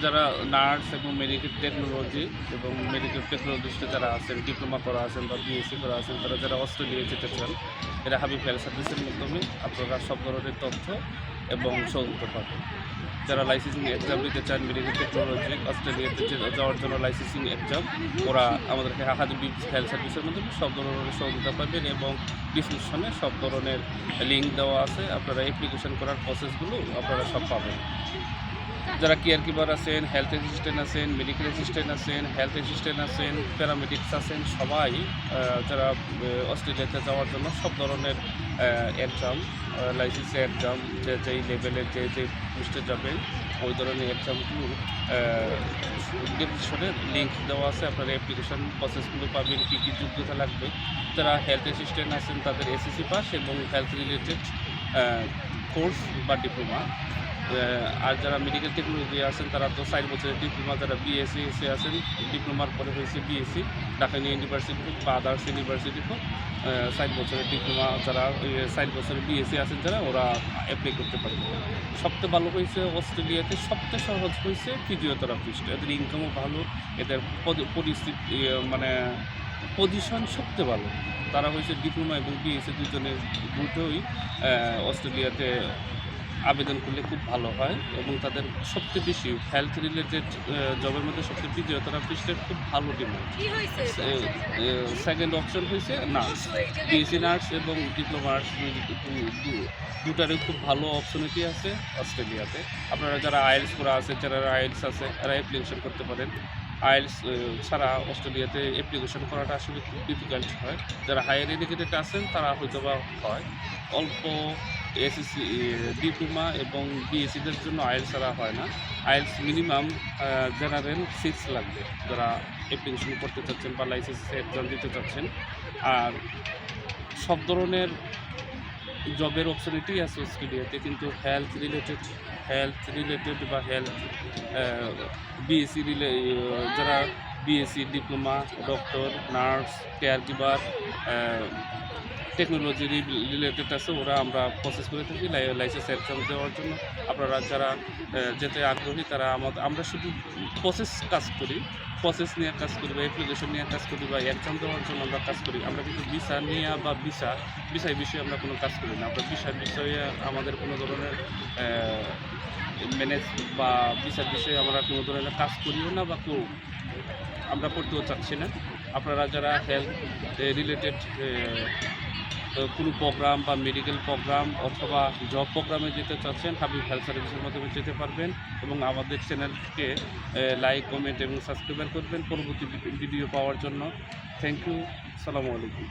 যারা নার্স এবং medical technology এবং মেডিকেল টেকনোলজিস্টে যারা আছেন, ডিপ্লোমা করা আছেন বা বিএসসি করা আছেন, তারা যারা অস্ট্রেলিয়ায় যেতে চান, এরা হাবিব হেলথ সার্ভিসের মাধ্যমে আপনারা সব ধরনের তথ্য এবং সহযোগিতা পাবেন। যারা লাইসেন্সিং এক্সাম দিতে চান মেডিকেল টেকনোলজি অস্ট্রেলিয়াতে যাওয়ার জন্য লাইসেন্সিং এক্সাম, ওরা আমাদেরকে হাবিব হেলথ সার্ভিসের মাধ্যমে সব ধরনের সহযোগিতা পাবেন এবং ডিসক্রিপশনে সব ধরনের লিঙ্ক দেওয়া আছে। আপনারা অ্যাপ্লিকেশন করার প্রসেসগুলো আপনারা সব পাবেন। যারা কেয়ার কিপার আছেন, হেলথ অ্যাসিস্ট্যান্ট আছেন, মেডিকেল অ্যাসিস্ট্যান্ট আছেন, হেলথ অ্যাসিস্ট্যান্ট আছেন, প্যারামেডিক্স আছেন, সবাই যারা অস্ট্রেলিয়াতে যাওয়ার জন্য সব ধরনের এক্সাম, লাইসেন্সের এক্সাম, যেই লেভেলের যে পোস্টে যাবেন ওই ধরনের এক্সামগুলো ডিসক্রিপশনে লিঙ্ক দেওয়া আছে। আপনারা অ্যাপ্লিকেশন প্রসেসগুলো পাবেন, কী কী যোগ্যতা লাগবে। যারা হেলথ অ্যাসিস্ট্যান্ট আছেন তাদের এসএসসি পাস এবং হেলথ রিলেটেড কোর্স বা ডিপ্লোমা। আর যারা মেডিকেল টেকনোলজি আছেন তারা তো 4 বছরের ডিপ্লোমা, যারা বিএসসি আছেন, ডিপ্লোমার পরে হয়েছে বিএসসি, ঢাকা ইউনিভার্সিটি হোক বা আদার্স ইউনিভার্সিটি হোক, 4 বছরের ডিপ্লোমা যারা 4 বছরের বিএসসি আছেন যারা, ওরা অ্যাপ্লাই করতে পারবে। সবচেয়ে ভালো হয়েছে অস্ট্রেলিয়াতে, সবচেয়ে সহজ হয়েছে ফিজিওথেরাপিস্ট। এদের ইনকামও ভালো, এদের পরিস্থিতি মানে পজিশন সবচেয়ে ভালো। তারা হয়েছে ডিপ্লোমা এবং বিএসসি দুটোই অস্ট্রেলিয়াতে আবেদন করলে খুব ভালো হয় এবং তাদের সবচেয়ে বেশি হেলথ রিলেটেড জবের মধ্যে সবচেয়ে ফিজিওথেরাপিস্টের খুব ভালো ডিমান্ড। সেকেন্ড অপশন হয়েছে নার্স, বিএসসি নার্স এবং ডিপ্লোমা নার্স, দুটারই খুব ভালো অপশনিটি আছে অস্ট্রেলিয়াতে। আপনারা যারা আইএলস করা আছে, যারা আইএলস আছে, এরা অ্যাপ্লিকেশন করতে পারেন। আইএলস ছাড়া অস্ট্রেলিয়াতে অ্যাপ্লিকেশন করাটা আসলে খুব ডিফিকাল্ট হয়। যারা হায়ার এডুকেটেড আছেন তারা হয়তো বা হয়। অল্প এসএসসি, ডিপ্লোমা এবং বিএসসিদের জন্য আইএলস ছাড়া হয় না। আইএলস মিনিমাম জেনারেল 6 লাগবে যারা অ্যাপ্লিকেশন করতে চাচ্ছেন বা লাইসেন্স এক্সাম দিতে চাচ্ছেন। আর সব ধরনের জবের অপশনিটি আছে অস্ট্রেলিয়াতে, কিন্তু হেলথ রিলেটেড বা হেলথ বিএসসি যারা BSc, diploma, doctor, nurse, care keeper, technology related আছে, ওরা আমরা প্রসেস করে থাকি লাইসেন্স এক্সাম দেওয়ার জন্য। আপনারা যারা যেতে আগ্রহী তারা আমরা শুধু প্রসেস নিয়ে কাজ করি বা অ্যাপ্লিকেশন নিয়ে কাজ করি বা এক্সাম দেওয়ার জন্য আমরা কাজ করি। আমরা কিন্তু ভিসা নিয়ে বা বিষয়ে আমরা কোনো কাজ করি না। আমরা ভিসার বিষয়ে আমাদের কোনো ধরনের ম্যানেজ বা ভিসার বিষয়ে আমরা কোনো ধরনের কাজ করিও না বা আমরা করতেও চাচ্ছি না। আপনারা যারা হেলথ রিলেটেড কোনো প্রোগ্রাম বা মেডিকেল প্রোগ্রাম অথবা জব প্রোগ্রামে যেতে চাচ্ছেন, হাবিব হেলথ সার্ভিসের মাধ্যমে যেতে পারবেন এবং আমাদের চ্যানেলকে লাইক, কমেন্ট এবং সাবস্ক্রাইব করবেন পরবর্তী ভিডিও পাওয়ার জন্য। থ্যাংক ইউ, আসসালামু আলাইকুম।